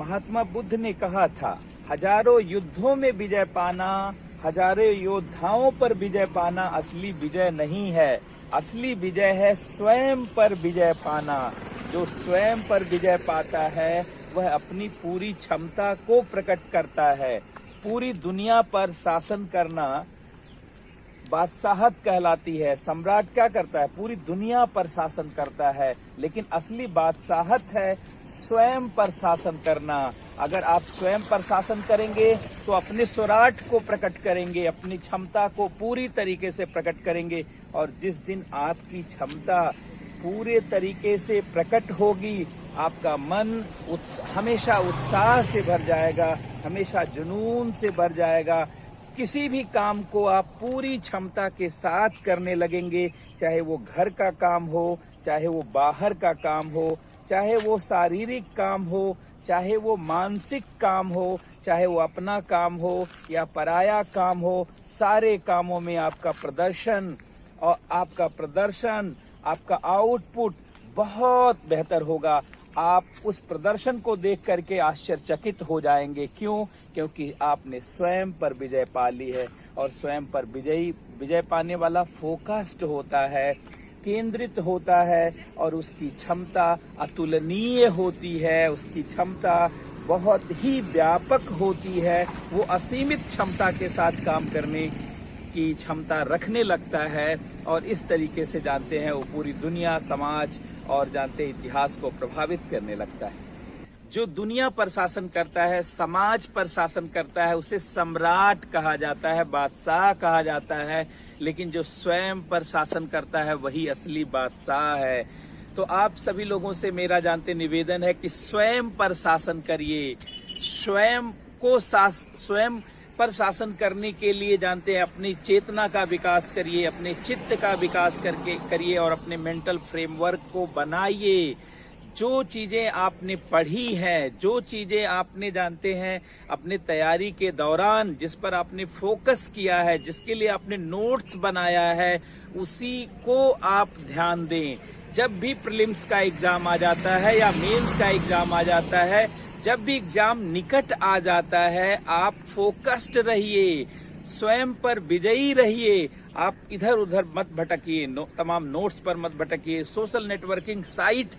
महात्मा बुद्ध ने कहा था, हजारों युद्धों में विजय पाना, हजारों योद्धाओं पर विजय पाना असली विजय नहीं है। असली विजय है स्वयं पर विजय पाना। जो स्वयं पर विजय पाता है वह अपनी पूरी क्षमता को प्रकट करता है। पूरी दुनिया पर शासन करना बादशाहत कहलाती है। सम्राट क्या करता है? पूरी दुनिया पर शासन करता है। लेकिन असली बादशाहत है स्वयं पर शासन करना। अगर आप स्वयं पर शासन करेंगे तो अपने स्वराट को प्रकट करेंगे, अपनी क्षमता को पूरी तरीके से प्रकट करेंगे। और जिस दिन आपकी क्षमता पूरे तरीके से प्रकट होगी, आपका मन हमेशा उत्साह से भर जाएगा, हमेशा जुनून से भर जाएगा। किसी भी काम को आप पूरी क्षमता के साथ करने लगेंगे, चाहे वो घर का काम हो, चाहे वो बाहर का काम हो, चाहे वो शारीरिक काम हो, चाहे वो मानसिक काम हो, चाहे वो अपना काम हो या पराया काम हो। सारे कामों में आपका प्रदर्शन आपका आउटपुट बहुत बेहतर होगा। आप उस प्रदर्शन को देख करके आश्चर्यचकित हो जाएंगे। क्यों? क्योंकि आपने स्वयं पर विजय पा ली है। और स्वयं पर विजय पाने वाला फोकस्ड होता है, केंद्रित होता है, और उसकी क्षमता अतुलनीय होती है। उसकी क्षमता बहुत ही व्यापक होती है। वो असीमित क्षमता के साथ काम करने की क्षमता रखने लगता है। और इस तरीके से जानते हैं वो पूरी दुनिया, समाज और जानते इतिहास को प्रभावित करने लगता है। जो दुनिया पर शासन करता है, समाज पर शासन करता है, उसे सम्राट कहा जाता है, बादशाह कहा जाता है। लेकिन जो स्वयं पर शासन करता है वही असली बादशाह है। तो आप सभी लोगों से मेरा जानते निवेदन है कि स्वयं पर शासन करिए। स्वयं पर शासन करने के लिए जानते हैं अपनी चेतना का विकास करिए, अपने चित्त का विकास करिए और अपने मेंटल फ्रेमवर्क को बनाइए। जो चीजें आपने पढ़ी हैं, जो चीजें आपने जानते हैं अपने तैयारी के दौरान जिस पर आपने फोकस किया है, जिसके लिए आपने नोट्स बनाया है, उसी को आप ध्यान दें। जब भी प्रीलिम्स का एग्जाम आ जाता है या मेंस का एग्जाम आ जाता है, जब भी एग्जाम निकट आ जाता है, आप फोकस्ड रहिए, स्वयं पर विजयी रहिए। आप इधर उधर मत भटकिए, तमाम नोट्स पर मत भटकिए, सोशल नेटवर्किंग साइट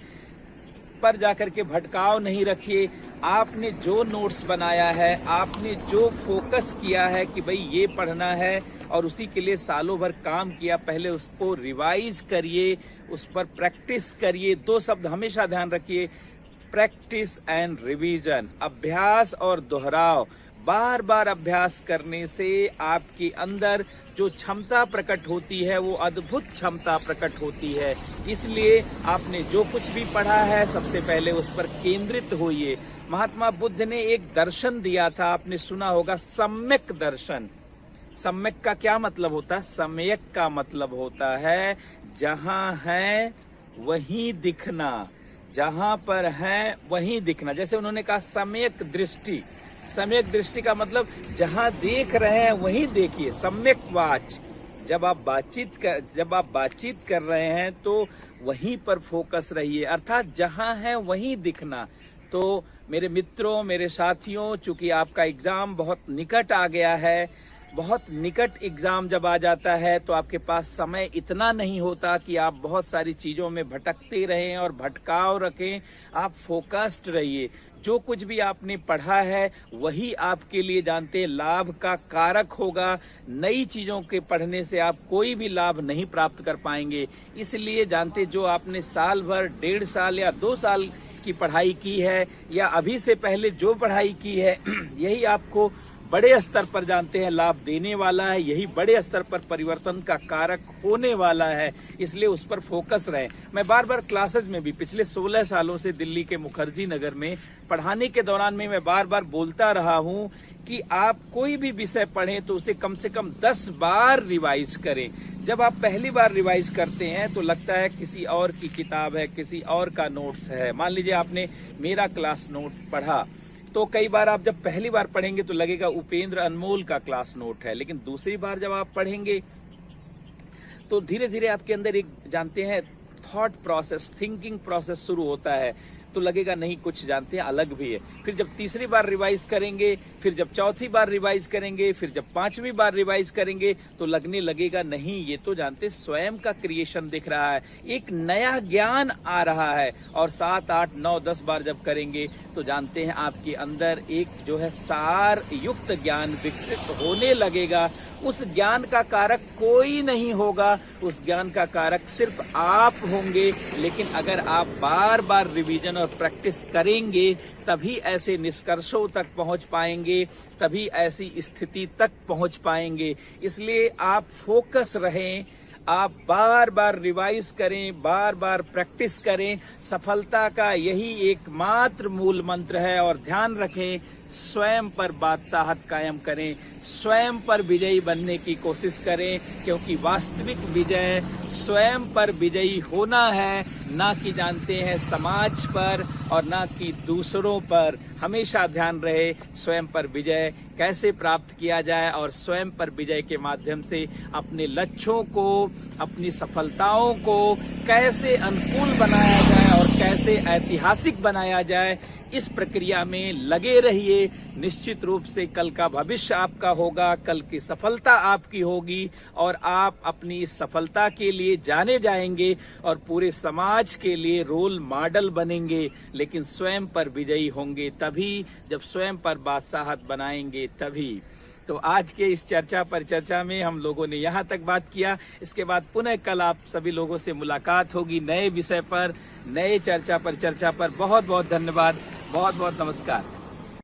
पर जाकर के भटकाव नहीं रखिए। आपने जो नोट्स बनाया है, आपने जो फोकस किया है कि भाई ये पढ़ना है और उसी के लिए सालों भर काम किया, पहले उसको रिवाइज करिए, उस पर प्रैक्टिस करिए। 2 शब्द हमेशा ध्यान रखिए, प्रैक्टिस एंड रिवीजन। अभ्यास और दोहराव। बार बार अभ्यास करने से आपके अंदर जो क्षमता प्रकट होती है वो अद्भुत क्षमता प्रकट होती है। इसलिए आपने जो कुछ भी पढ़ा है सबसे पहले उस पर केंद्रित होइए। महात्मा बुद्ध ने एक दर्शन दिया था, आपने सुना होगा, सम्यक दर्शन। सम्यक का क्या मतलब होता है? सम्यक का मतलब होता है जहां है वहीं दिखना, जहां पर है वहीं दिखना। जैसे उन्होंने कहा सम्यक दृष्टि। सम्यक दृष्टि का मतलब जहां देख रहे हैं वहीं देखिए। सम्यक वाच। जब आप बातचीत कर रहे हैं तो वहीं पर फोकस रहिए, अर्थात जहां है वहीं दिखना। तो मेरे मित्रों, मेरे साथियों, चूंकि आपका एग्जाम बहुत निकट आ गया है, बहुत निकट एग्जाम जब आ जाता है तो आपके पास समय इतना नहीं होता कि आप बहुत सारी चीजों में भटकते रहें और भटकाव रखें। आप फोकस्ड रहिए। जो कुछ भी आपने पढ़ा है वही आपके लिए जानते हैं लाभ का कारक होगा। नई चीजों के पढ़ने से आप कोई भी लाभ नहीं प्राप्त कर पाएंगे। इसलिए जानते, जो आपने साल भर, 1.5 साल या 2 साल की पढ़ाई की है या अभी से पहले जो पढ़ाई की है, यही आपको बड़े स्तर पर जानते हैं लाभ देने वाला है, यही बड़े स्तर पर परिवर्तन का कारक होने वाला है। इसलिए उस पर फोकस रहे। मैं बार बार क्लासेज में भी पिछले 16 सालों से दिल्ली के मुखर्जी नगर में पढ़ाने के दौरान में मैं बार बार बोलता रहा हूं कि आप कोई भी विषय पढ़ें तो उसे कम से कम 10 बार रिवाइज करें। जब आप पहली बार रिवाइज करते हैं तो लगता है किसी और की किताब है, किसी और का नोट्स है। मान लीजिए आपने मेरा क्लास नोट पढ़ा, तो कई बार आप जब पहली बार पढ़ेंगे तो लगेगा उपेंद्र अनमोल का क्लास नोट है, लेकिन दूसरी बार जब आप पढ़ेंगे तो धीरे धीरे आपके अंदर एक जानते हैं थॉट प्रोसेस, थिंकिंग प्रोसेस शुरू होता है। तो लगेगा नहीं कुछ जानते हैं, अलग भी है। फिर जब तीसरी बार रिवाइज करेंगे, फिर जब चौथी बार रिवाइज करेंगे, फिर जब पांचवी बार रिवाइज करेंगे तो लगने लगेगा नहीं ये तो जानते स्वयं का क्रिएशन दिख रहा है, एक नया ज्ञान आ रहा है। और 7, 8, 9, 10 बार जब करेंगे तो जानते हैं आपके अंदर एक जो है सार युक्त ज्ञान विकसित होने लगेगा। उस ज्ञान का कारक कोई नहीं होगा, उस ज्ञान का कारक सिर्फ आप होंगे। लेकिन अगर आप बार बार रिवीजन और प्रैक्टिस करेंगे तभी ऐसे निष्कर्षों तक पहुंच पाएंगे, तभी ऐसी स्थिति तक पहुंच पाएंगे। इसलिए आप फोकस रहें, आप बार बार रिवाइज करें, बार बार प्रैक्टिस करें। सफलता का यही एकमात्र मूल मंत्र है। और ध्यान रखें, स्वयं पर बादशाहत कायम करें, स्वयं पर विजयी बनने की कोशिश करें, क्योंकि वास्तविक विजय स्वयं पर विजयी होना है, ना कि जानते हैं समाज पर और ना कि दूसरों पर। हमेशा ध्यान रहे स्वयं पर विजय कैसे प्राप्त किया जाए और स्वयं पर विजय के माध्यम से अपने लक्ष्यों को, अपनी सफलताओं को कैसे अनुकूल बनाया जाए और कैसे ऐतिहासिक बनाया जाए। इस प्रक्रिया में लगे रहिए। निश्चित रूप से कल का भविष्य आपका होगा, कल की सफलता आपकी होगी और आप अपनी इस सफलता के लिए जाने जाएंगे और पूरे समाज के लिए रोल मॉडल बनेंगे। लेकिन स्वयं पर विजयी होंगे तभी, जब स्वयं पर बादशाहत बनाएंगे तभी। तो आज के इस चर्चा में हम लोगों ने यहाँ तक बात किया। इसके बाद पुनः कल आप सभी लोगों से मुलाकात होगी नए विषय पर, नए चर्चा पर। बहुत बहुत धन्यवाद, बहुत बहुत नमस्कार।